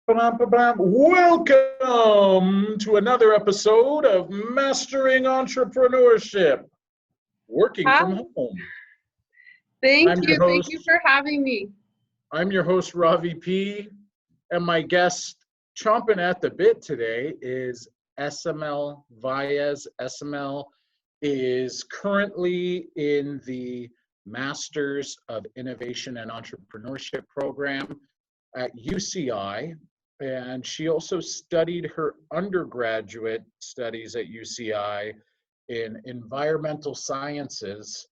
Welcome to another episode of Mastering Entrepreneurship, working Hi. from home. Thank you for having me. I'm your host, Ravi P, and my guest chomping at the bit today is Esemel Valles. Esemel is currently in the Masters of Innovation and Entrepreneurship program at UCI, and she also studied her undergraduate studies at UCI in environmental sciences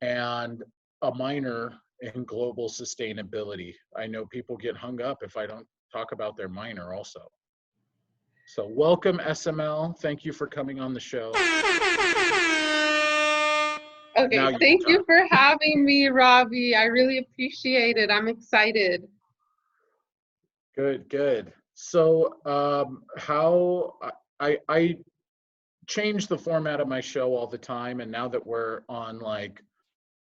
and a minor in global sustainability. I know people get hung up if I don't talk about their minor also. So welcome, Esemel. Thank you for coming on the show. Okay, thank you for having me, Ravi. I really appreciate it. I'm excited. Good. So how I change the format of my show all the time, and now that we're on like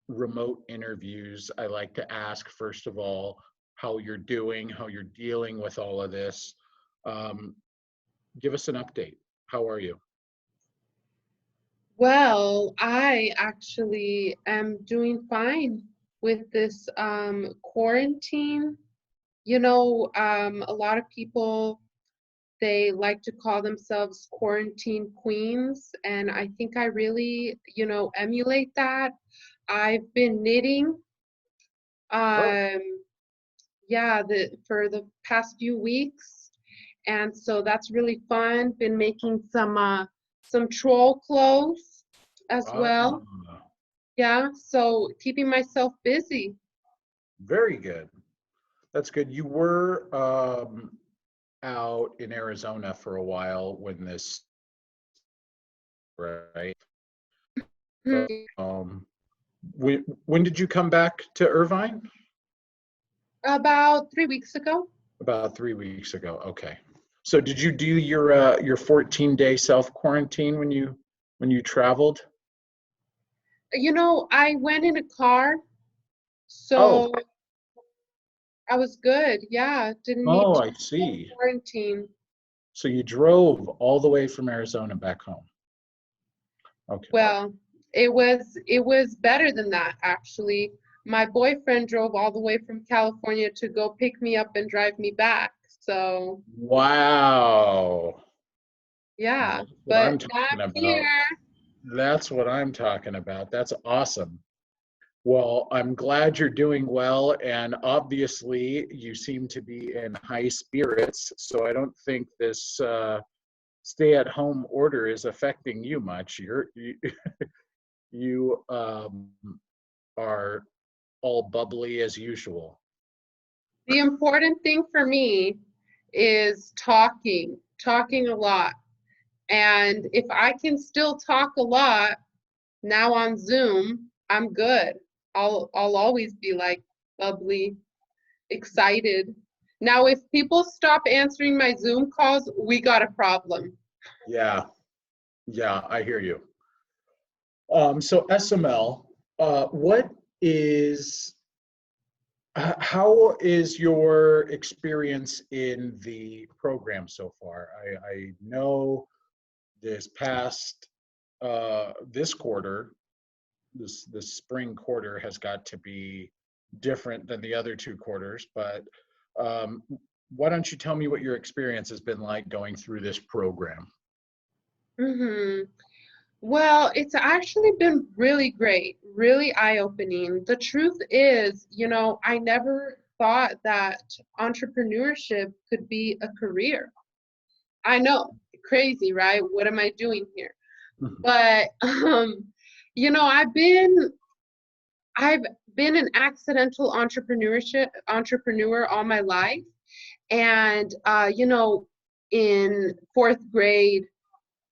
remote interviews, I like to ask, first of all, how you're doing, how you're dealing with all of this. Give us an update. How are you? Well, I actually am doing fine with this quarantine. A lot of people, they like to call themselves quarantine queens, and I think I really, emulate that. I've been knitting. For the past few weeks, and so that's really fun. Been making some troll clothes as well. Yeah, so keeping myself busy. Very good. That's good. You were out in Arizona for a while when this, right? When did you come back to Irvine? About 3 weeks ago. About 3 weeks ago. Okay. So did you do your 14-day self-quarantine when you traveled? I went in a car, so I was good. Yeah, didn't need to I see. quarantine. So you drove all the way from Arizona back home. Okay. Well, it was better than that, actually. My boyfriend drove all the way from California to go pick me up and drive me back. So wow. Yeah, That's what but I'm here. That's what I'm talking about. That's awesome. Well, I'm glad you're doing well, and obviously you seem to be in high spirits, so I don't think this stay-at-home order is affecting you much. You are all bubbly as usual. The important thing for me is talking a lot. And if I can still talk a lot now on Zoom, I'm good. I'll always be like bubbly, excited. Now, if people stop answering my Zoom calls, we got a problem. Yeah, I hear you. So Esemel, how is your experience in the program so far? I know this past this quarter, this spring quarter has got to be different than the other two quarters, but why don't you tell me what your experience has been like going through this program? Well, it's actually been really great, really eye-opening. The truth is, I never thought that entrepreneurship could be a career. I know, crazy, right? What am I doing here? But I've been an accidental entrepreneur all my life. And in fourth grade,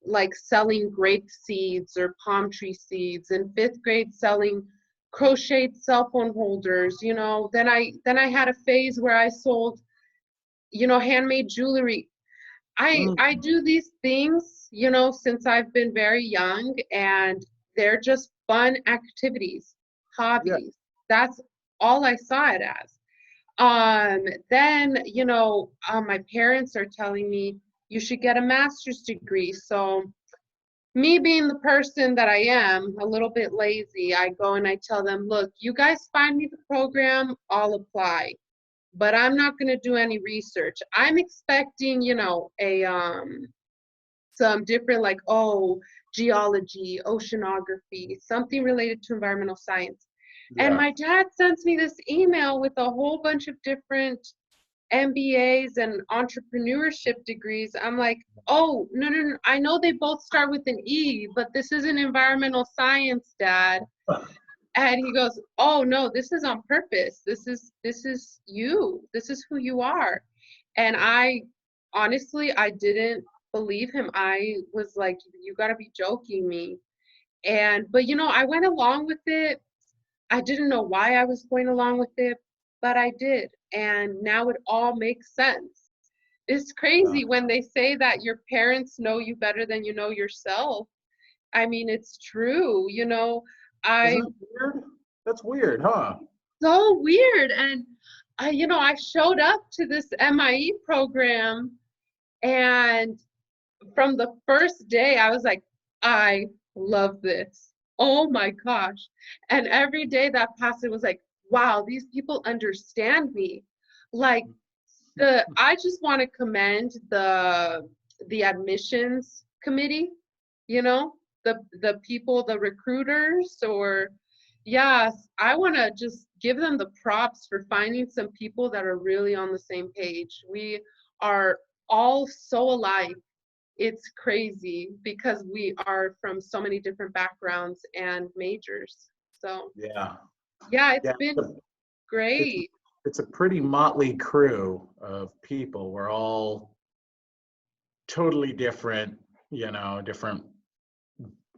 like selling grape seeds or palm tree seeds, in fifth grade selling crocheted cell phone holders. Then I had a phase where I sold handmade jewelry. I do these things since I've been very young, and they're just fun activities, hobbies. That's all I saw it as. Then, my parents are telling me you should get a master's degree. So me being the person that I am, a little bit lazy, I go and I tell them, look, you guys find me the program, I'll apply. But I'm not going to do any research. I'm expecting, some different, like, geology, oceanography, something related to environmental science. And Yeah. my dad sends me this email with a whole bunch of different MBAs and entrepreneurship degrees. I'm like, oh, no, no, no. I know they both start with an E, but this isn't environmental science, Dad. And he goes, oh no, this is on purpose. This is you. This is who you are. And I honestly, I didn't believe him. I was like, you gotta be joking me. But I went along with it. I didn't know why I was going along with it, but I did. And now it all makes sense. It's Yeah. crazy when they say that your parents know you better than you know yourself. I mean, it's true, Isn't I that weird? That's weird, huh? so weird. And I showed up to this MIE program, and from the first day, I was like, I love this. Oh my gosh. And every day that passed, it was like, wow, these people understand me. Like I just want to commend the admissions committee, the people, the recruiters, or yes, I want to just give them the props for finding some people that are really on the same page. We are all so alike. It's crazy because we are from so many different backgrounds and majors. So Yeah. yeah, it's Yeah. been It's great. it's a pretty motley crew of people. We're all totally different, different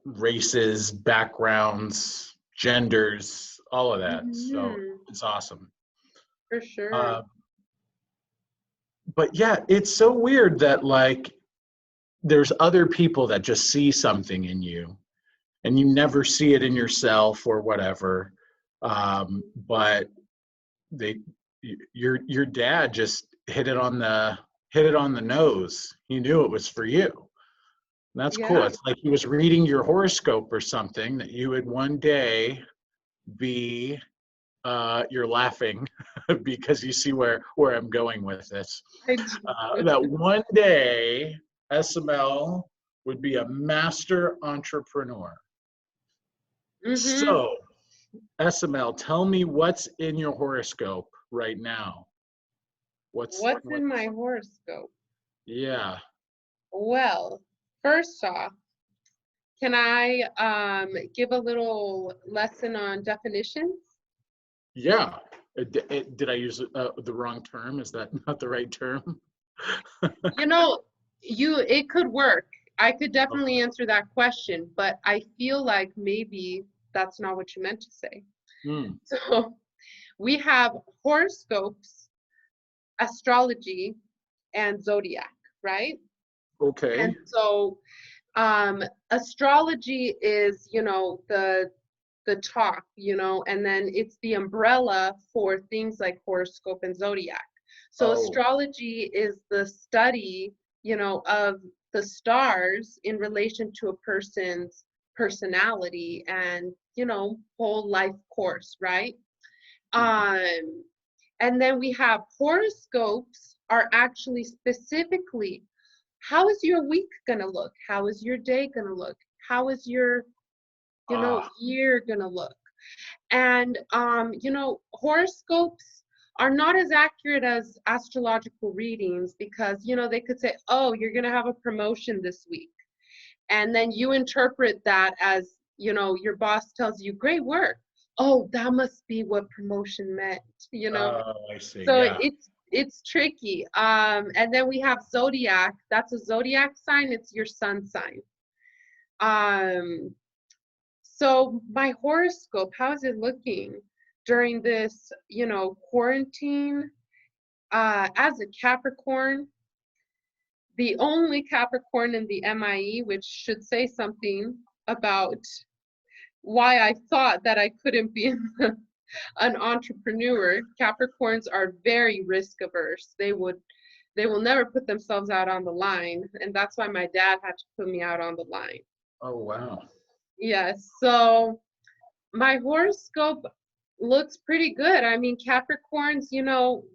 races, backgrounds, genders, all of that. So Hmm. it's awesome. For sure. Uh, but yeah, it's so weird that like there's other people that just see something in you and you never see it in yourself or whatever. But they, your dad just hit it on the nose. He knew it was for you. That's cool. Yeah. It's like he was reading your horoscope or something that you would one day be. You're laughing because you see where I'm going with this. I do. That one day Esemel would be a master entrepreneur. Hmm. So, Esemel, tell me what's in your horoscope right now. What's What? in my horoscope? Yeah, Well, first off, can I give a little lesson on definitions? yeah. Did I use the wrong term? Is that not the right term? You know, it could work. I could Okay. definitely answer that question, but I feel like maybe that's not what you meant to say. Hmm. So we have horoscopes, astrology, and zodiac, right? Okay. And so astrology is, the top, and then it's the umbrella for things like horoscope and zodiac. So Oh. astrology is the study, of the stars in relation to a person's personality and, whole life course, right? Mhm. Um, and then we have horoscopes are actually specifically, how is your week gonna look? How is your day gonna look? How is your, Ah. year gonna look? And horoscopes are not as accurate as astrological readings because, they could say, oh, you're gonna have a promotion this week. And then you interpret that as, your boss tells you, great work. Oh, that must be what promotion meant, Oh, I see. so Yeah. it's tricky. And then we have zodiac. That's a zodiac sign. It's your sun sign. Um, so my horoscope, how is it looking during this, quarantine? As a Capricorn, the only Capricorn in the MIE, which should say something about why I thought that I couldn't be in an entrepreneur. Capricorns are very risk averse. They will never put themselves out on the line, and that's why my dad had to put me out on the line. Oh, wow. Yes, so my horoscope looks pretty good. I mean, Capricorns,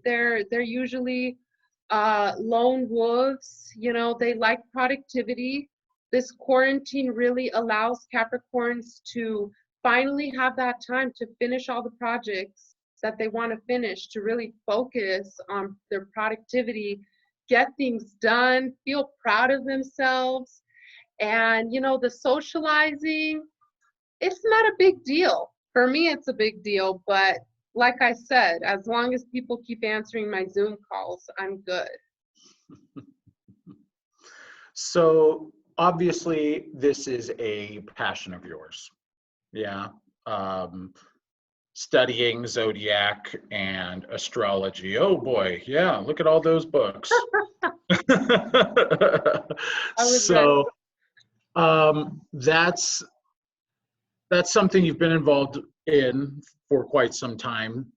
they're usually lone wolves. They like productivity. This quarantine really allows Capricorns to finally have that time to finish all the projects that they want to finish, to really focus on their productivity, get things done, feel proud of themselves. And, the socializing, it's not a big deal. For me, it's a big deal, but like I said, as long as people keep answering my Zoom calls, I'm good. So obviously this is a passion of yours. Yeah. Studying zodiac and astrology. Oh boy. Yeah. Look at all those books. I was ready. So that's something you've been involved in for quite some time.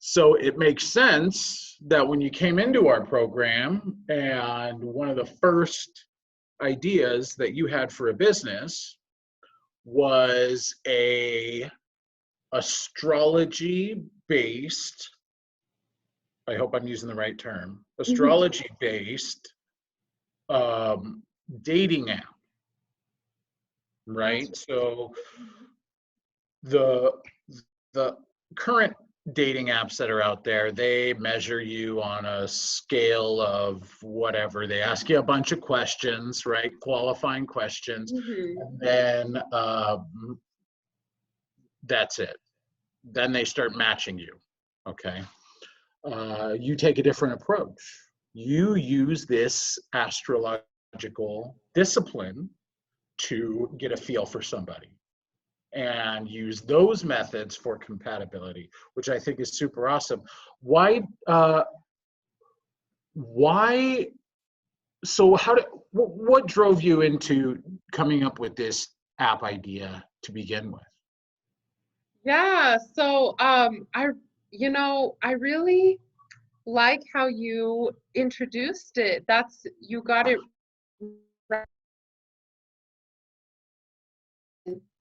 So it makes sense that when you came into our program and one of the first ideas that you had for a business was a astrology based, I hope I'm using the right term, astrology based dating app, right? So the current dating apps that are out there, they measure you on a scale of whatever. They ask you a bunch of questions, right? Qualifying questions. And then that's it. Then they start matching you, okay? You take a different approach. You use this astrological discipline to get a feel for somebody and use those methods for compatibility, which I think is super awesome. Why, so what drove you into coming up with this app idea to begin with? Yeah, so I really like how you introduced it. You got it right.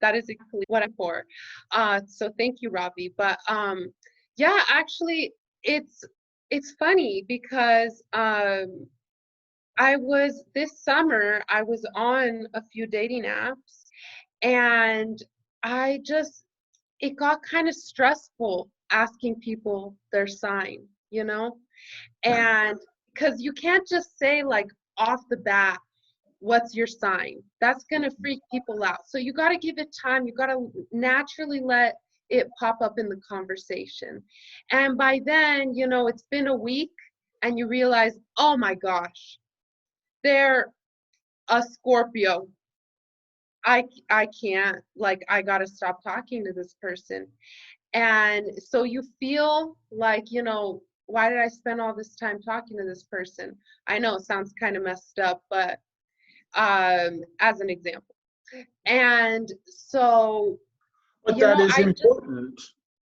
That is exactly what I'm for. So thank you, Ravi. But yeah, actually, it's funny because this summer I was on a few dating apps, and it got kind of stressful asking people their sign, and because you can't just say like off the bat, what's your sign? That's going to freak people out. So you got to give it time. You got to naturally let it pop up in the conversation. And by then, it's been a week and you realize, oh my gosh, they're a Scorpio. I can't, like, I got to stop talking to this person. And so you feel like, why did I spend all this time talking to this person? I know it sounds kind of messed up, but as an example. And so, But that is important.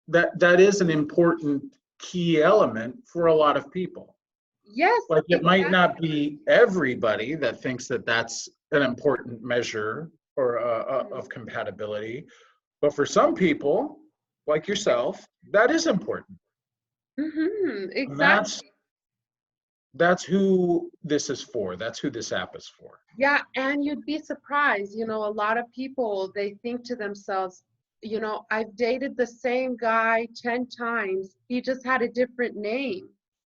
That is an important key element for a lot of people. Yes. Like it might not be everybody that thinks that that's an important measure or of compatibility, but for some people, like yourself, that is important. Exactly. That's who this is for. That's who this app is for. Yeah, and you'd be surprised, a lot of people, they think to themselves, I've dated the same guy 10 times. He just had a different name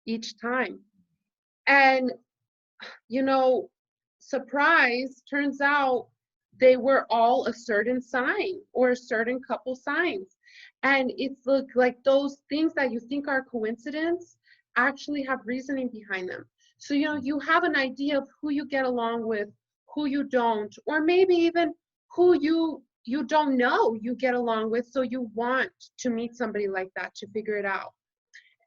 each time. And, surprise, turns out they were all a certain sign or a certain couple signs. And it's like those things that you think are coincidence actually have reasoning behind them. So, you have an idea of who you get along with, who you don't, or maybe even who you don't know you get along with. So you want to meet somebody like that to figure it out.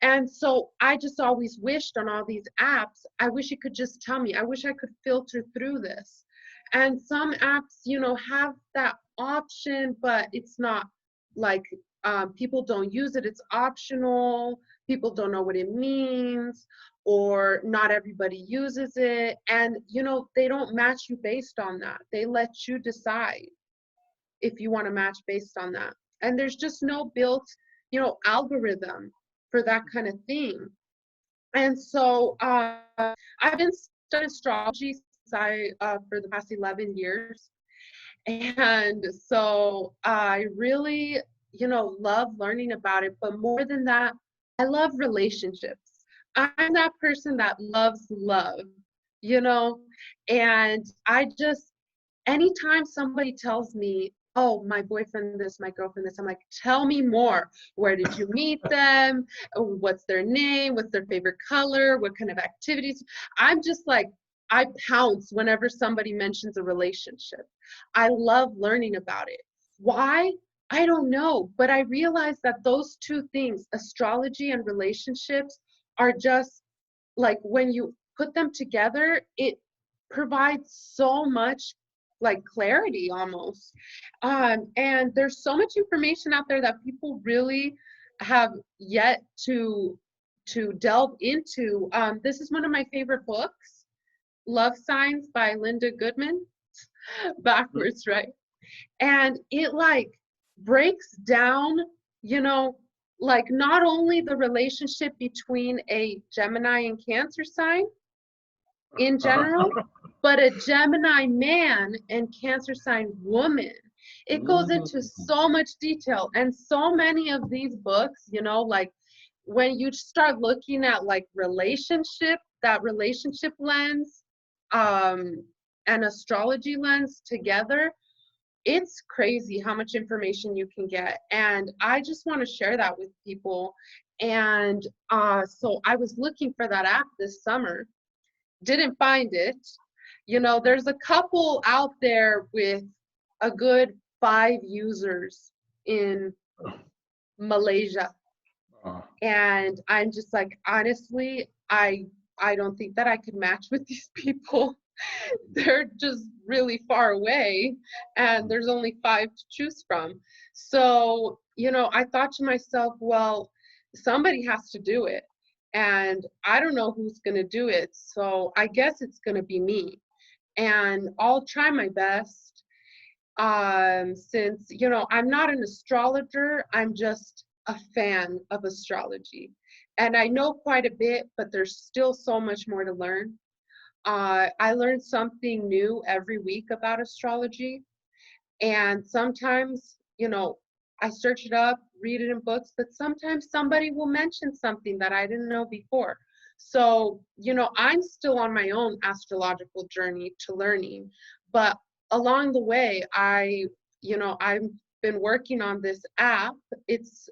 And so I just always wished on all these apps, I wish it could just tell me. I wish I could filter through this. And some apps, have that option, but it's not like people don't use it, it's optional, people don't know what it means, or not everybody uses it. And, you know, they don't match you based on that. They let you decide if you want to match based on that. And there's just no built, you know, algorithm for that kind of thing. And so I've been studying astrology since for the past 11 years. And so I really, you know, love learning about it. But more than that, I love relationships. I'm that person that loves love, you know, and I just, anytime somebody tells me, oh, my boyfriend this, my girlfriend this, I'm like, tell me more. Where did you meet them? What's their name? What's their favorite color? What kind of activities? I'm just like, I pounce whenever somebody mentions a relationship. I love learning about it. Why? I don't know, but I realize that those two things, astrology and relationships, are just like when you put them together, it provides so much like clarity almost. And there's so much information out there that people really have yet to delve into. This is one of my favorite books, Love Signs by Linda Goodman, backwards, right? And it like breaks down, you know, like not only the relationship between a Gemini and Cancer sign in general, but a Gemini man and Cancer sign woman. It goes into so much detail. And so many of these books, you know, like when you start looking at like relationship, that relationship lens, and astrology lens together, it's crazy how much information you can get. And I just want to share that with people. And so I was looking for that app this summer, didn't find it. You know, there's a couple out there with a good 5 users in Malaysia. And I'm just like, honestly, I don't think that I could match with these people. They're just really far away, and there's only 5 to choose from. So, you know, I thought to myself, well, somebody has to do it, and I don't know who's going to do it. So I guess it's going to be me, and I'll try my best. Since, you know, I'm not an astrologer, I'm just a fan of astrology, and I know quite a bit, but there's still so much more to learn. I learn something new every week about astrology. And sometimes, you know, I search it up, read it in books, but sometimes somebody will mention something that I didn't know before. So, you know, I'm still on my own astrological journey to learning. But along the way, I've been working on this app. It's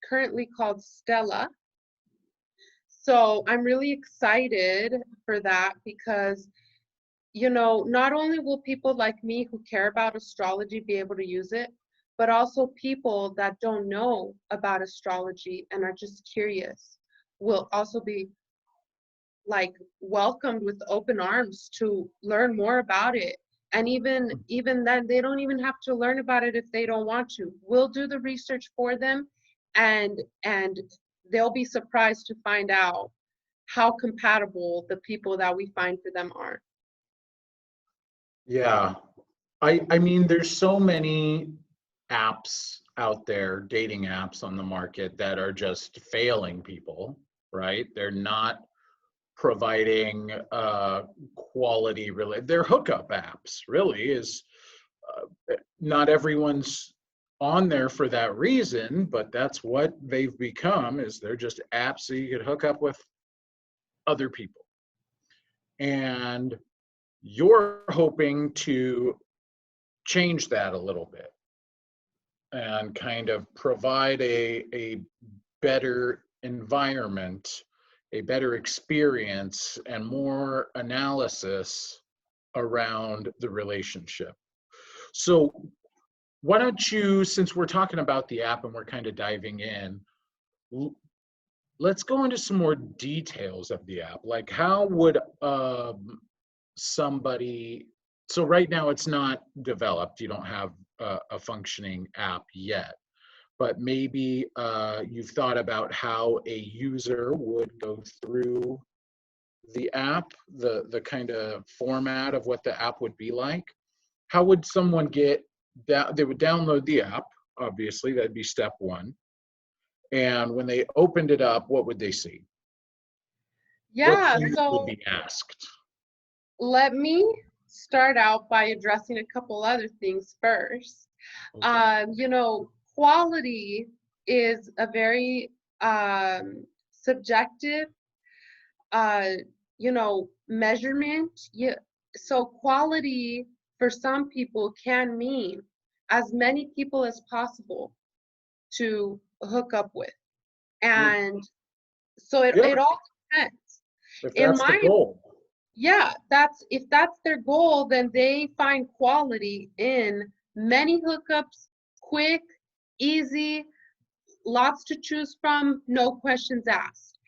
currently called Stella. So I'm really excited for that because, you know, not only will people like me who care about astrology be able to use it, but also people that don't know about astrology and are just curious will also be like welcomed with open arms to learn more about it. And even then, they don't even have to learn about it if they don't want to. We'll do the research for them, and they'll be surprised to find out how compatible the people that we find for them are. Yeah. I mean, there's so many apps out there, dating apps on the market that are just failing people, right? They're not providing quality, really. They're hookup apps, really, is not everyone's on there for that reason, but that's what they've become, is they're just apps so you could hook up with other people. And you're hoping to change that a little bit and kind of provide a better environment, a better experience, and more analysis around the relationship. So why don't you, since we're talking about the app and we're kind of diving in, let's go into some more details of the app. Like, how would somebody, so right now it's not developed, you don't have a functioning app yet, but maybe you've thought about how a user would go through the app, the kind of format of what the app would be like. How would someone get that? They would download the app, obviously, that'd be step one. And when they opened it up, what would they see? What Yeah, things would so be asked? let me start out by addressing a couple other things first. Okay. You know, quality is a very subjective, uh, you know, measurement. Yeah, so quality for some people can mean as many people as possible to hook up with. Mm. And so it, Yeah, it all depends. if In that's the my goal. Yeah, that's if that's their goal, then they find quality in many hookups, quick, easy, lots to choose from, no questions asked.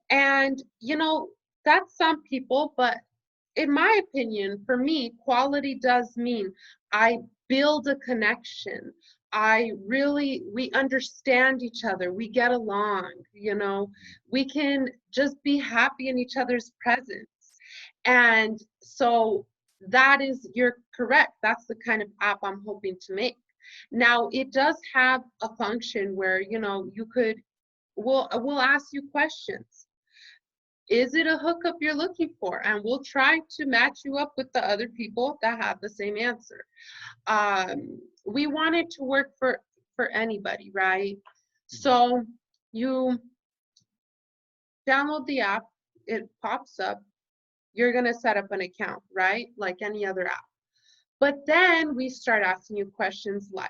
And you know, that's some people, but in my opinion, for me, quality does mean I build a connection. We understand each other, we get along, you know, we can just be happy in each other's presence. And so you're correct. That's the kind of app I'm hoping to make. Now, it does have a function where, you know, we'll ask you questions. Is it a hookup you're looking for? And we'll try to match you up with the other people that have the same answer. We want it to work for anybody, right? So you download the app, it pops up, you're going to set up an account, right? Like any other app. But then we start asking you questions like,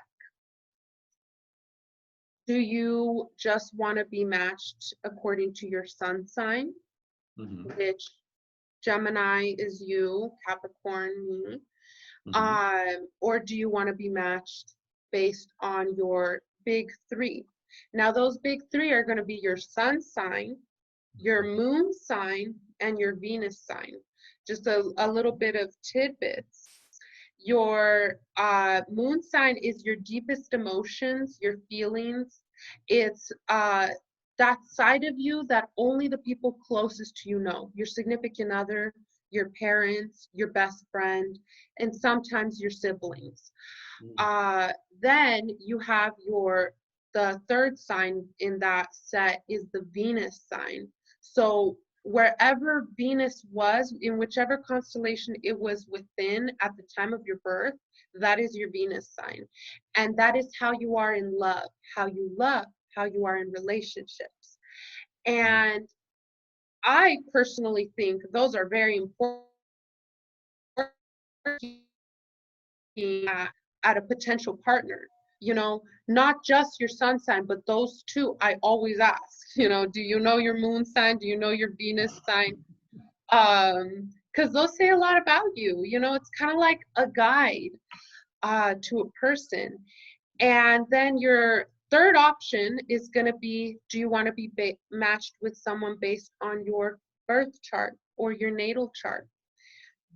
do you just want to be matched according to your sun sign, Mhm, which Gemini is you, Capricorn me, mhm. or do you want to be matched based on your big three? Now, those big three are going to be your sun sign, your moon sign, and your Venus sign. Just a little bit of tidbits. Your moon sign is your deepest emotions, your feelings. It's that side of you that only the people closest to you know, your significant other, your parents, your best friend, and sometimes your siblings. Mm. Then you have the third sign in that set is the Venus sign. So wherever Venus was, in whichever constellation it was within at the time of your birth, that is your Venus sign. And that is how you are in love, how you are in relationships. And I personally think those are very important at a potential partner. You know, not just your sun sign, but those two I always ask, you know, do you know your moon sign? Do you know your Venus sign? Because those say a lot about you. You know, it's kind of like a guide to a person. And then your third option is going to be, do you want to be matched with someone based on your birth chart or your natal chart?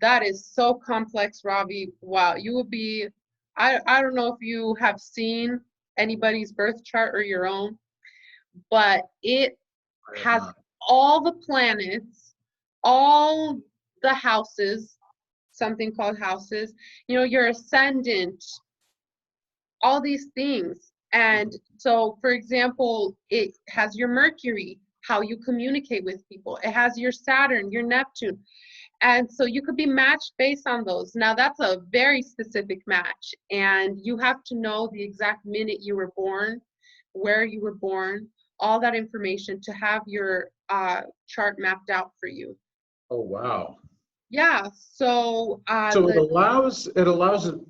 That is so complex, Ravi. Wow, you will be, I don't know if you have seen anybody's birth chart or your own, but it I have has not. all the planets, all the houses, something called houses, you know, your ascendant, all these things. And so, for example, it has your Mercury, how you communicate with people. It has your Saturn, your Neptune. And so you could be matched based on those. Now, that's a very specific match. And you have to know the exact minute you were born, where you were born, all that information to have your chart mapped out for you. Oh, wow. Yeah, so So it allows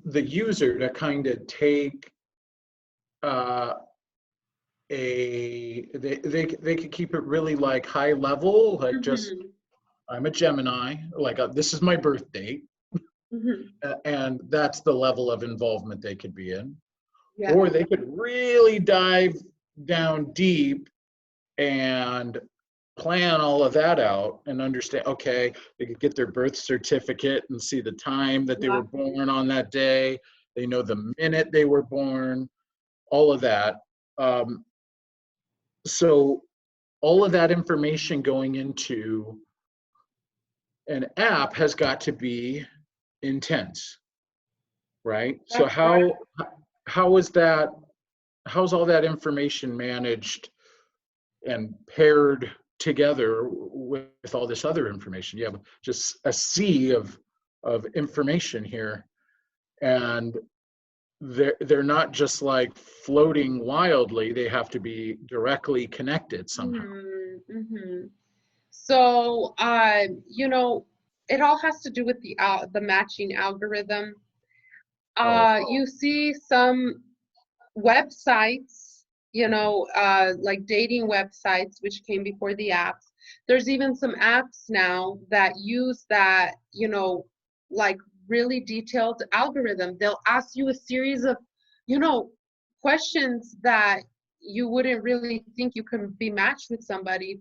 the user to kind of take uh, they could keep it really like high level, like just mhm, I'm a Gemini, like this is my birth date, mhm, and that's the level of involvement they could be in. yeah, Or they could really dive down deep and plan all of that out and understand, okay, they could get their birth certificate and see the time that they were exactly. born on that day. They know the minute they were born, all of that. Um, so all of that information going into an app has got to be intense, right? So That's right. how is that, how's all that information managed and paired together with all this other information? You have just a sea of information here, and they're not just like floating wildly. They have to be directly connected somehow. Mm-hmm. So, you know, it all has to do with the matching algorithm. Oh, You see some websites, you know, like dating websites, which came before the apps. There's even some apps now that use that, you know, like really detailed algorithm. They'll ask you a series of, you know, questions that you wouldn't really think you can be matched with somebody.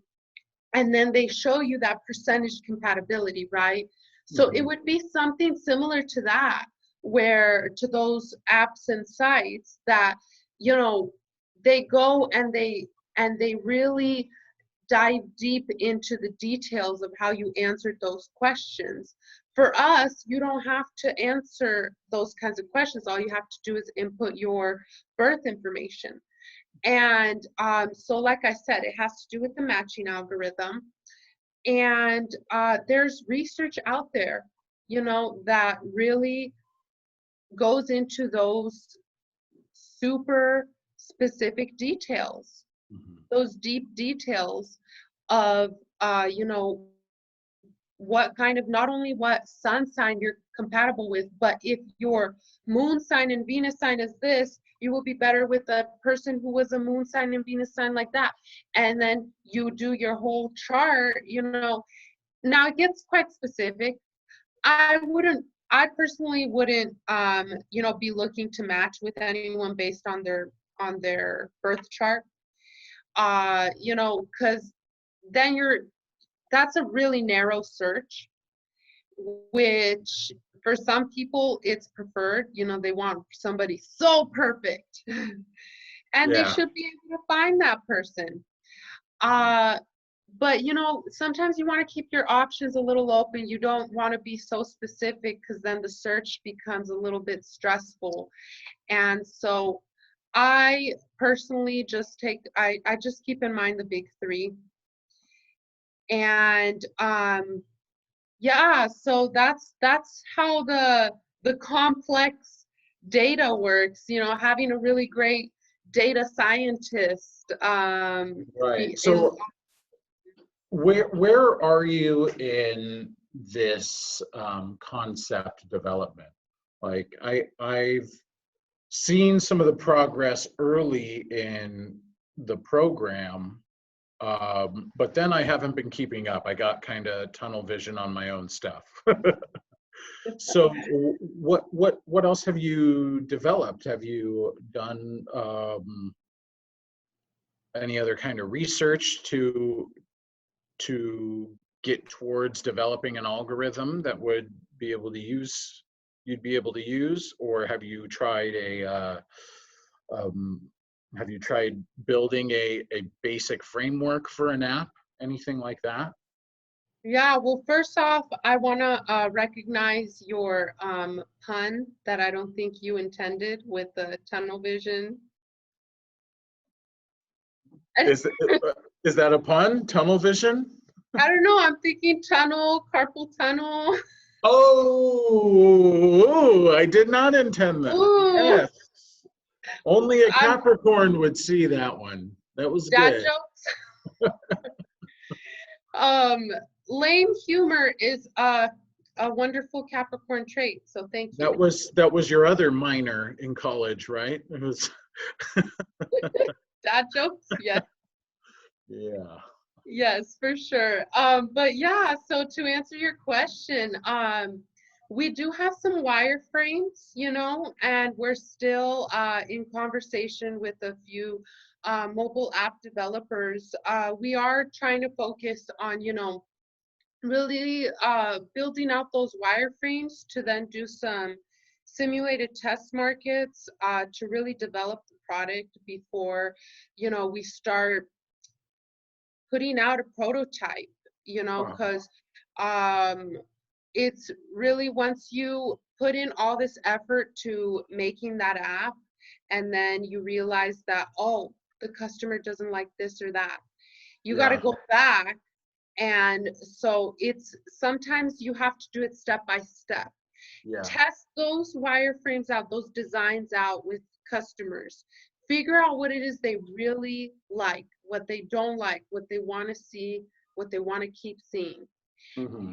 And then they show you that percentage compatibility, right? So it mhm. would be something similar to that, where to those apps and sites that, you know, they go and they really dive deep into the details of how you answered those questions. For us, you don't have to answer those kinds of questions. All you have to do is input your birth information. And so, like I said, it has to do with the matching algorithm. And there's research out there, you know, that really goes into those super specific details, Mhm. those deep details of, you know, what kind of, not only what sun sign you're compatible with, but if your moon sign and Venus sign is this, you will be better with a person who was a moon sign and Venus sign like that. And then you do your whole chart, you know. Now it gets quite specific. I personally wouldn't, you know, be looking to match with anyone based on their birth chart. You know, because then that's a really narrow search, which for some people it's preferred. You know, they want somebody so perfect, and they Yeah. should be able to find that person. Mhm. Uh, but you know, sometimes you want to keep your options a little open. You don't want to be so specific because then the search becomes a little bit stressful. And so I personally just I just keep in mind the big three. And yeah, so that's how the complex data works, you know, having a really great data scientist Right. in. So where are you in this concept development? Like I've seen some of the progress early in the program, but then I haven't been keeping up. I got kind of tunnel vision on my own stuff. So what else have you developed? Have you done any other kind of research to get towards developing an algorithm that would be able to use, you'd be able to use, or um, have you tried building a basic framework for an app, anything like that? Yeah, well, first off, I want to recognize your pun that I don't think you intended with the tunnel vision. I Is is that a pun? Tunnel vision? don't know, I'm thinking tunnel, carpal tunnel. Oh, I did not intend that. Ooh, Yes, only a I'm Capricorn would see that one. That was dad good. jokes. Um, Lame humor is a wonderful Capricorn trait, so thank you. That was your other minor in college, right? It was. Dad jokes, yes. Yeah. Yes, for sure. But yeah, so to answer your question, we do have some wireframes, you know, and we're still in conversation with a few mobile app developers. We are trying to focus on, you know, really building out those wireframes to then do some simulated test markets to really develop the product before, you know, we start putting out a prototype, you know, Wow. because it's really, once you put in all this effort to making that app, and then you realize that, oh, the customer doesn't like this or that, you got to Yeah. go back. And so it's sometimes you have to do it step by step. Yeah. Test those wireframes out, those designs out with customers. Figure out what it is they really like, what they don't like, what they want to see, what they want to keep seeing. Hmm.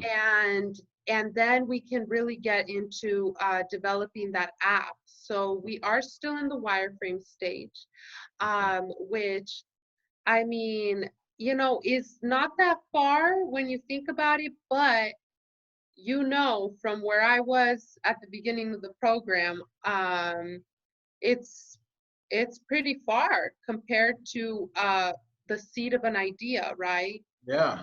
And then we can really get into developing that app. So we are still in the wireframe stage, which, I mean, you know, is not that far when you think about it, but you know, from where I was at the beginning of the program, it's pretty far compared to the seed of an idea, right? Yeah.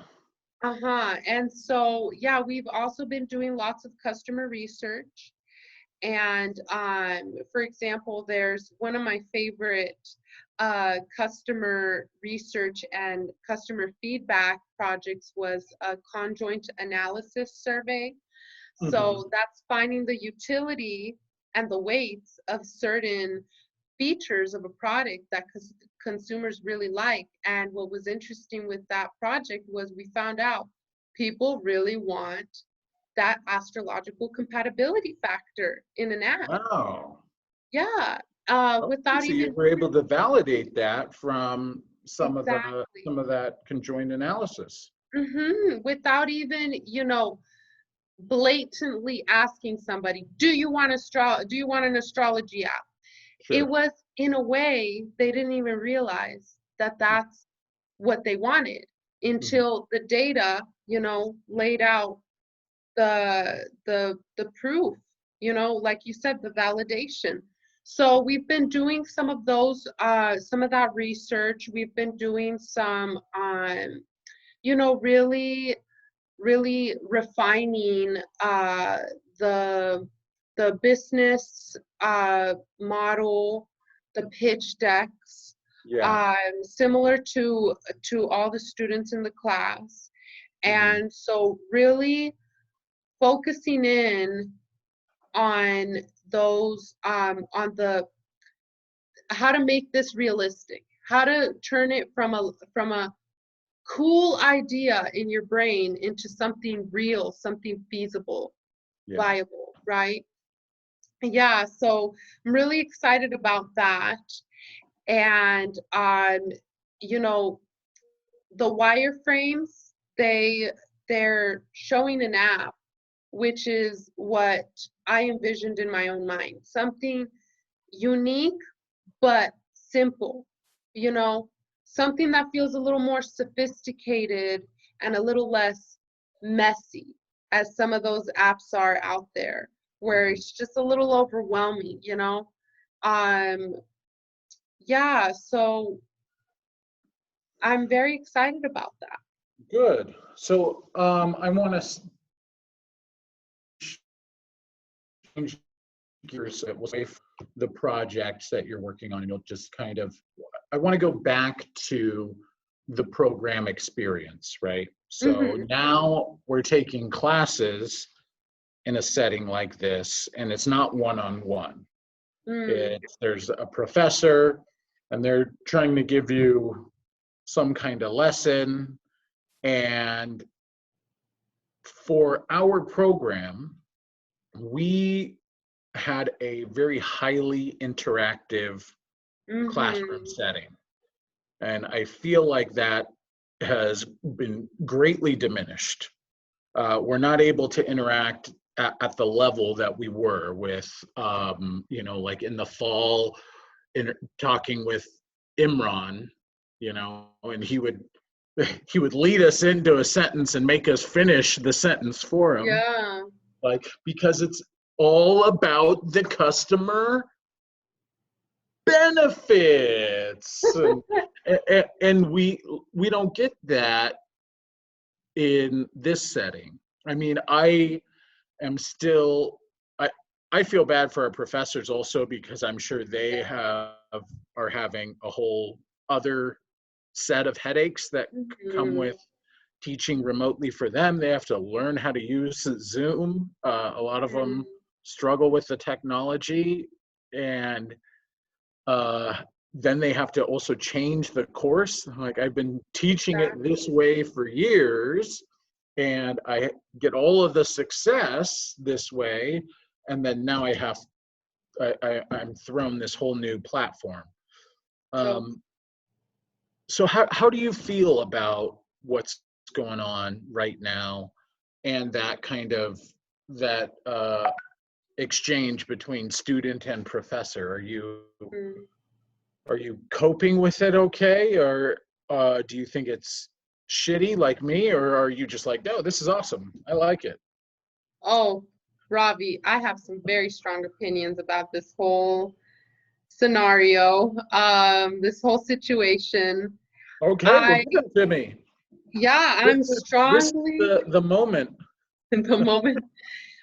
And so, yeah, we've also been doing lots of customer research. And for example, there's one of my favorite customer research and customer feedback projects was a conjoint analysis survey. Hmm. So that's finding the utility and the weights of certain features of a product that consumers really like. And what was interesting with that project was we found out people really want that astrological compatibility factor in an app. Wow. Yeah, Okay, without so you even were able to validate that from exactly, some of that conjoined analysis. without even, you know, blatantly asking somebody, do you want an astrology app? It Sure. was, in a way, they didn't even realize that that's what they wanted Mhm. until the data, you know, laid out the proof, you know, like you said, the validation. So we've been doing some of those, some of that research. We've been doing some, you know, really refining the the business model, the pitch decks, Yeah. similar to all the students in the class. Hmm. And so really focusing in on those on the how to make this realistic, how to turn it from a cool idea in your brain into something real, something feasible, Yeah. viable, right? Yeah, so I'm really excited about that. And you know, the wireframes, they're showing an app, which is what I envisioned in my own mind. Something unique but simple, you know, something that feels a little more sophisticated and a little less messy, as some of those apps are out there, where Hmm. it's just a little overwhelming, you know. Um, yeah, so I'm very excited about that. Good. So I want to change gears away from the projects that you're working on, and you'll just kind of, I want to go back to the program experience, right? So Mm-hmm. now we're taking classes in a setting like this, and it's not one-on-one. Mm. There's a professor, and they're trying to give you some kind of lesson. And for our program, we had a very highly interactive classroom Mm-hmm. setting. And I feel like that has been greatly diminished. We're not able to interact at the level that we were with, you know, like in the fall, in talking with Imran, you know, and he would lead us into a sentence and make us finish the sentence for him, Yeah. like, because it's all about the customer benefits. And we don't get that in this setting. I mean, I am still, I feel bad for our professors also, because I'm sure they are having a whole other set of headaches that come Mhm. with teaching remotely for them. They have to learn how to use Zoom. A lot of them struggle with the technology, and then they have to also change the course. Like, I've been teaching it this way for years, and I get all of the success this way, and then now I'm thrown this whole new platform. So, So how do you feel about what's going on right now, and that kind of that exchange between student and professor? mm, Are you coping with it okay, or do you think it's shitty like me, or are you just like, no, this is awesome, I like it? oh, Ravi, I have some very strong opinions about this whole scenario, this whole situation. Okay, well, I, give it to me. yeah, This I'm is strongly the moment. in the moment.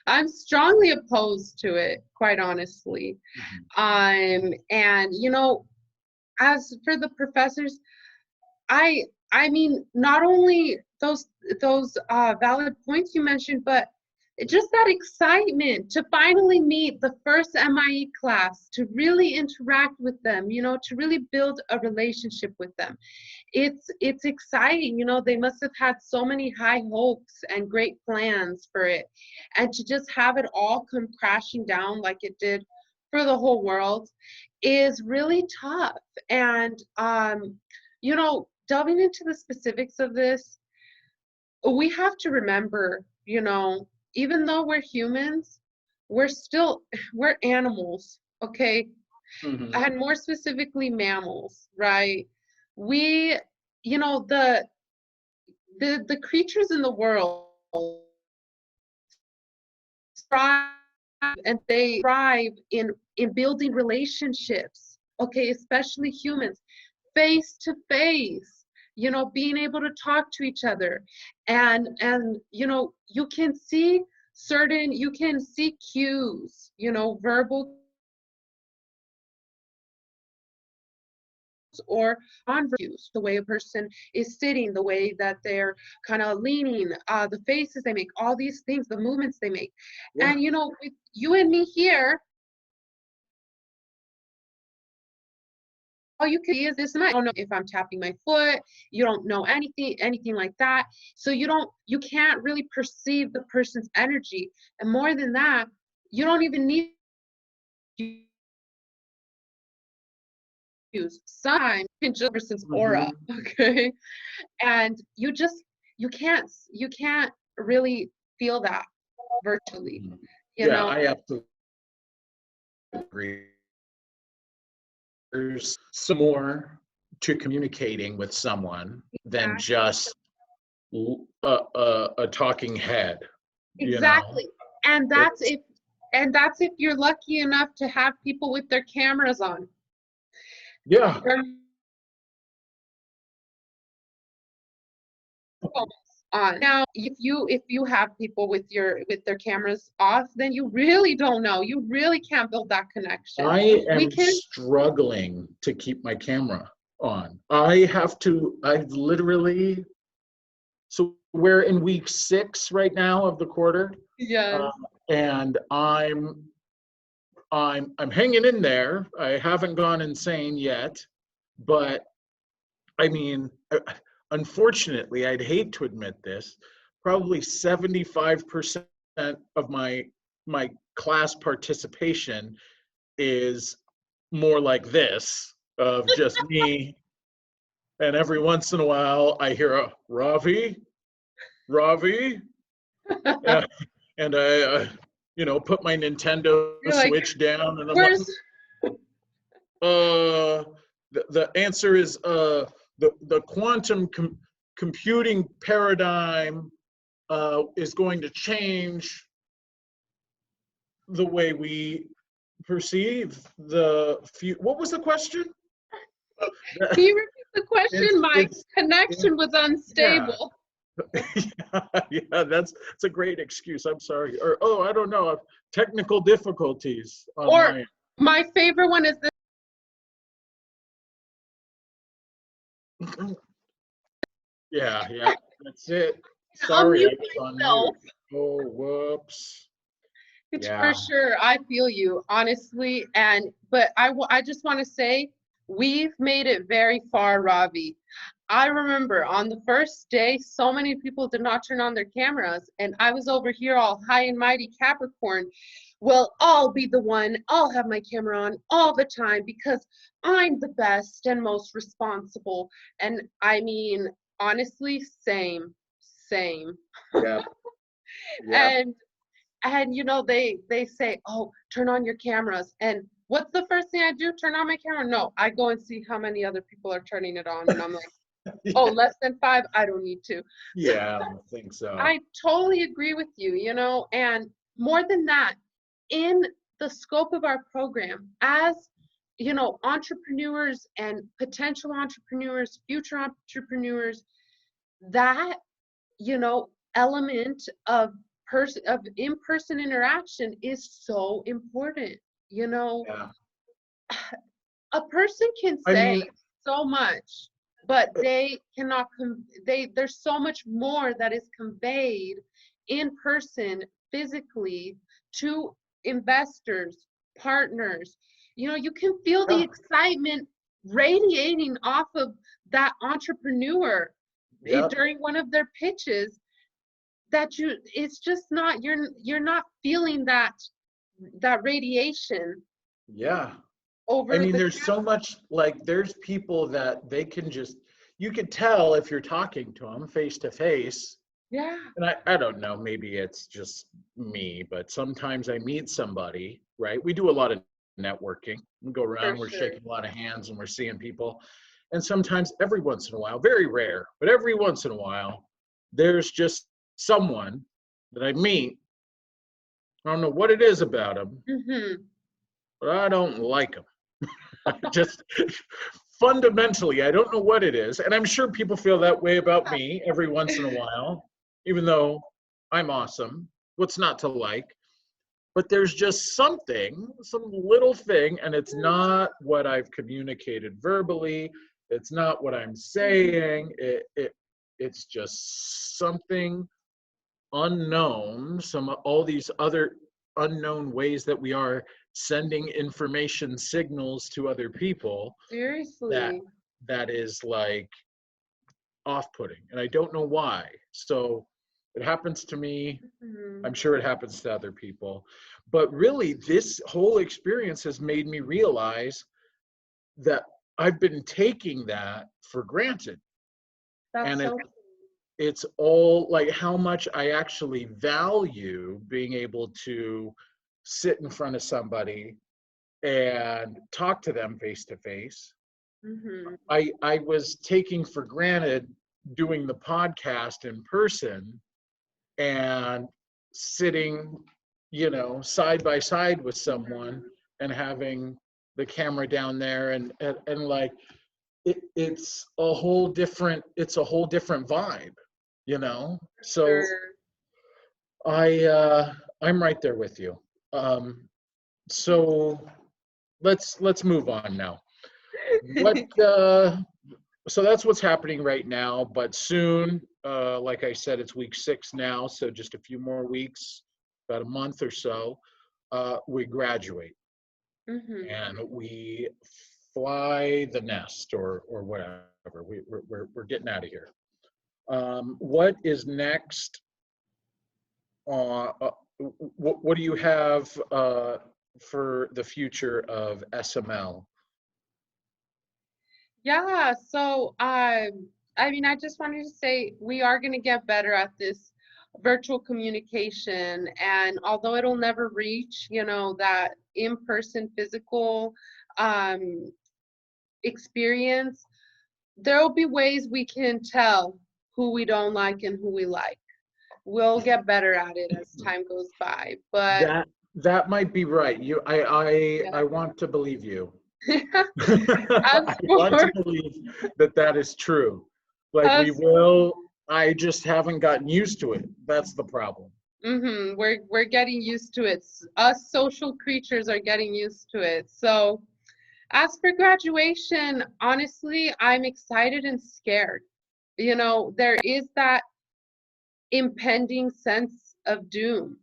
I'm strongly opposed to it, quite honestly. Mhm. And as for the professors, I mean, not only those valid points you mentioned, but just that excitement to finally meet the first MIE class, to really interact with them, to really build a relationship with them. It's exciting. They must have had so many high hopes and great plans for it, and to just have it all come crashing down like it did for the whole world is really tough. And delving into the specifics of this, we have to remember, even though we're humans, we're animals, okay? Mhm. And more specifically mammals, right? We, the creatures in the world thrive, and they thrive in building relationships, okay, especially humans, face to face, being able to talk to each other. And you can see cues, verbal or non-verbal cues, the way a person is sitting, the way that they're kind of leaning, the faces they make, all these things, the movements they make. Yeah. And with you and me here, all you can see is this, and I don't know if I'm tapping my foot. You don't know anything like that. So you can't really perceive the person's energy. And more than that, you don't even need to use. Sometimes you can just person's aura, Mhm. okay? And you can't really feel that virtually, Mhm. you Yeah, know? I absolutely agree. There's some more to communicating with someone than just a talking head, you know? Exactly. And that's It's if and that's if you're lucky enough to have people with their cameras on. Yeah. Or phones on. Now, if you have people with their cameras off, then you really don't know. You really can't build that connection. I We am can, struggling to keep my camera on. I've literally, so we're in week 6 right now of the quarter, uh, yes. and I'm hanging in there. I haven't gone insane yet, but I mean, unfortunately, I'd hate to admit this, probably 75% of my class participation is more like this, of just me, and every once in a while I hear a Ravi, uh, and I, put my Nintendo You're like, Switch down, and I'm like, where's uh, the answer is the quantum computing paradigm is going to change the way we perceive the future. What was the question? can you repeat the question? It's My it's connection was yeah. unstable. Yeah, that's a great excuse. I'm sorry. Or, oh, I don't know. Technical difficulties on Or my my favorite one is this. end. Yeah, yeah, that's it. Sorry, I Unmute was on myself. mute. Oh, whoops. It's for Yeah, sure. I feel you, honestly. But I just want to say we've made it very far, Ravi. I remember on the first day, so many people did not turn on their cameras, and I was over here all high and mighty Capricorn. Well, I'll be the one, I'll have my camera on all the time because I'm the best and most responsible. And I mean, honestly, same. yeah, yeah. And they say, oh, turn on your cameras. And what's the first thing I do? Turn on my camera? No, I go and see how many other people are turning it on, and I'm like, oh, less than 5, I don't need to. Yeah, I don't think so. I totally agree with you, and more than that, in the scope of our program, as entrepreneurs and potential entrepreneurs, future entrepreneurs, that element of in-person interaction is so important. Yeah. A person can I say mean, so much, but they cannot there's so much more that is conveyed in person, physically, to investors, partners. You can feel the yeah, excitement radiating off of that entrepreneur yeah, during one of their pitches, it's just not, you're not feeling that radiation yeah. I over mean, the there's so much, like, there's people that they can just, you could tell if you're talking to them face to face. yeah, And I don't know, maybe it's just me, but sometimes I meet somebody, right? We do a lot of networking. We go for around, we're sure. shaking a lot of hands and we're seeing people. And sometimes, every once in a while, very rare, but every once in a while, there's just someone that I meet. I don't know what it is about them, Hmm. but I don't like them. Just fundamentally, I don't know what it is. And I'm sure people feel that way about me every once in a while, even though I'm awesome. What's not to like? But there's just something, some little thing, and it's not what I've communicated verbally. It's not what I'm saying. It's just something unknown, all these other unknown ways that we are sending information signals to other people that Seriously. that is like off-putting, and I don't know why. So it happens to me. Mhm. I'm sure it happens to other people, but really this whole experience has made me realize that I've been taking that for granted. That's And so it's all like how much I actually value being able to sit in front of somebody and talk to them face to face. hmm I was taking for granted doing the podcast in person and sitting, side by side with someone and having the camera down there and like it's a whole different vibe, So sure. I'm right there with you. So let's move on now. What So that's what's happening right now, but soon, like I said, it's week 6 now, so just a few more weeks, about a month or so, we graduate Hmm. and we fly the nest or whatever. We're getting out of here. What is next? Uh, uh, what do you have for the future of SML? Yeah, so I mean, I just wanted to say we are going to get better at this virtual communication, and although it'll never reach, that in-person physical um, experience, there will be ways we can tell who we don't like and who we like. We'll get better at it as time goes by, but That might be right. I yeah. want to believe you. As I want to for believe that is true. Like we us, will. I just haven't gotten used to it. That's the problem. We're getting used to it. Us social creatures are getting used to it. So as for graduation, honestly, I'm excited and scared. You know, there is that impending sense of doom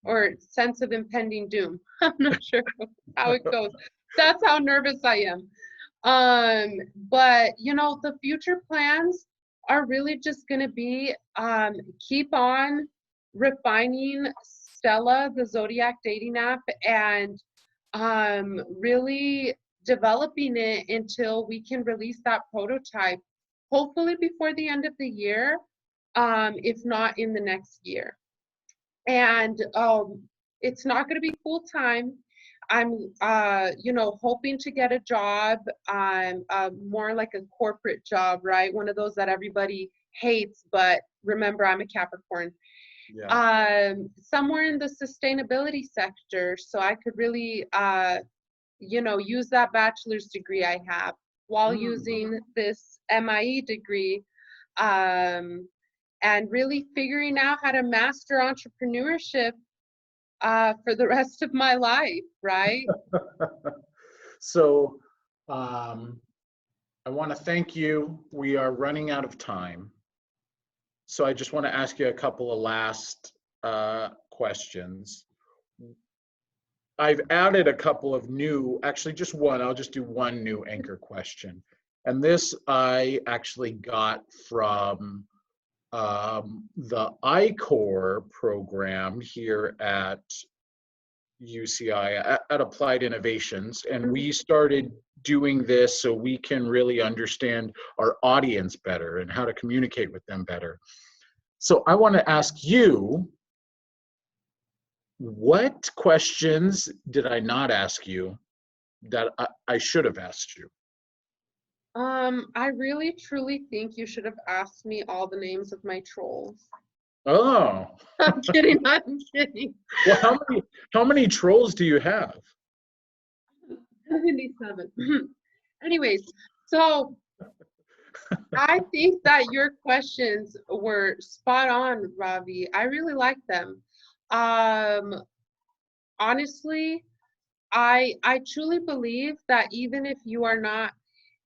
or sense of impending doom. I'm not sure how it goes. That's how nervous I am. But you know, the future plans are really just going to be keep on refining Stella, the Zodiac dating app, and really developing it until we can release that prototype, hopefully before the end of the year, if not in the next year. And it's not going to be full time. I'm, you know, hoping to get a job, more like a corporate job, right? One of those that everybody hates, but remember, I'm a Capricorn. Yeah. Somewhere in the sustainability sector, so I could really, you know, use that bachelor's degree I have while using this MIE degree, and really figuring out how to master entrepreneurship for the rest of my life, right? So I want to thank you. We are running out of time. So I just want to ask you a couple of last questions. I've added a couple of new, actually just one, I'll just do one new anchor question. And this I actually got from the I-Core program here at UCI, at Applied Innovations. And we started doing this so we can really understand our audience better and how to communicate with them better. So I want to ask you, what questions did I not ask you that I should have asked you? I really truly think you should have asked me all the names of my trolls. Oh, I'm kidding, I'm kidding. well, how many trolls do you have? 77. Anyways, so I think that your questions were spot on, Ravi. I really like them. Honestly, I truly believe that even if you are not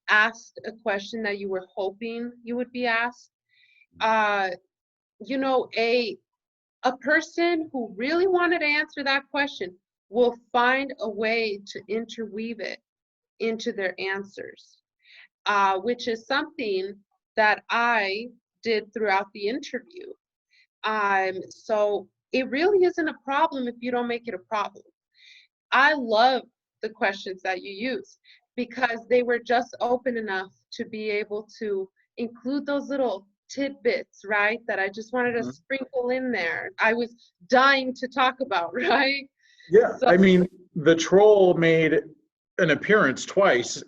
asked a question that you were hoping you would be asked, you know, a person who really wanted to answer that question will find a way to interweave it into their answers, which is something that I did throughout the interview. So it really isn't a problem if you don't make it a problem. I love the questions that you use because they were just open enough to be able to include those little tidbits, right? That I just wanted to sprinkle in there. I was dying to talk about, right? Yeah, So I mean, the troll made an appearance twice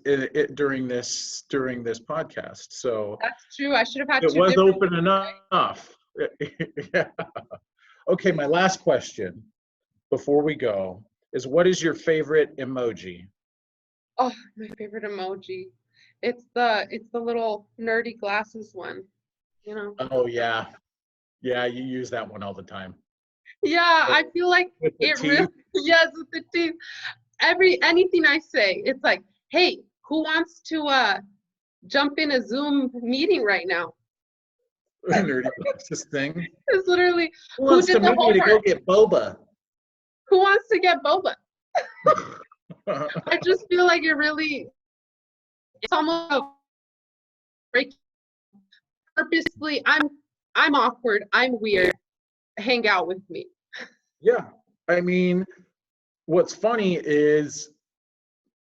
during this podcast, so that's true. I should have had it two was different open ones, right? enough. Yeah. Okay, my last question before we go is, what is your favorite emoji? Oh, my favorite emoji. It's the little nerdy glasses one, you know. Oh yeah, yeah, you use that one all the time. Yeah, I feel like With the it really teeth. yes with the teeth. Anything I say, it's like, hey, who wants to jump in a Zoom meeting right now? Nerdy glasses thing. It's literally Who who wants to did the meet me to go homework? get boba? Who wants to get boba? I just feel like it's almost a break purposely. I'm awkward, I'm weird. Hang out with me. Yeah, I mean, what's funny is,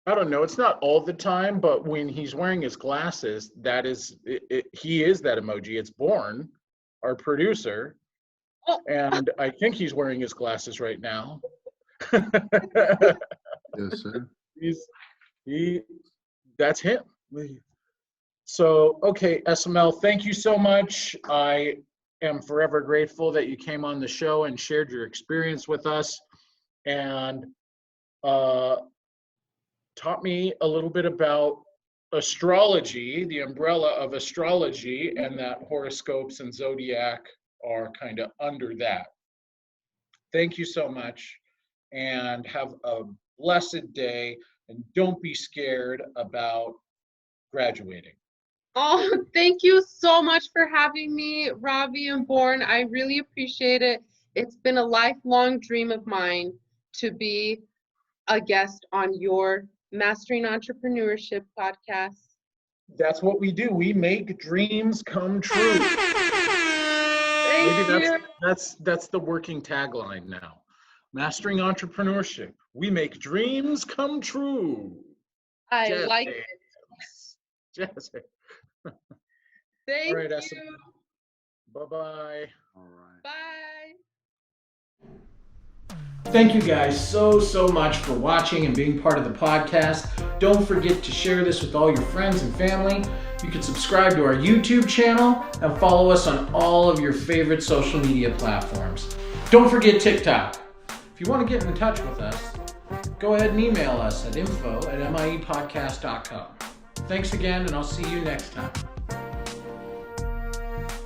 I don't know, it's not all the time, but when he's wearing his glasses, that is, he is that emoji. It's Born, our producer, Oh, and I think he's wearing his glasses right now. Yes, sir. He, that's him. So, okay, Esemel, thank you so much. I am forever grateful that you came on the show and shared your experience with us, and taught me a little bit about astrology, the umbrella of astrology, and that horoscopes and zodiac are kind of under that. Thank you so much, and have a blessed day, and don't be scared about graduating. Oh, thank you so much for having me, Ravi and Born. I really appreciate it. It's been a lifelong dream of mine to be a guest on your Mastering Entrepreneurship podcast. That's what we do. We make dreams come true. Thank Maybe you. that's the working tagline now. Mastering Entrepreneurship. We make dreams come true. I Jazz like hands. it. Jazz hands. Thank All right, you. Esemel. Bye-bye. All right. Bye. Thank you guys so much for watching and being part of the podcast. Don't forget to share this with all your friends and family. You can subscribe to our YouTube channel and follow us on all of your favorite social media platforms. Don't forget TikTok. If you want to get in touch with us, go ahead and email us at info@miepodcast.com. Thanks again, and I'll see you next time.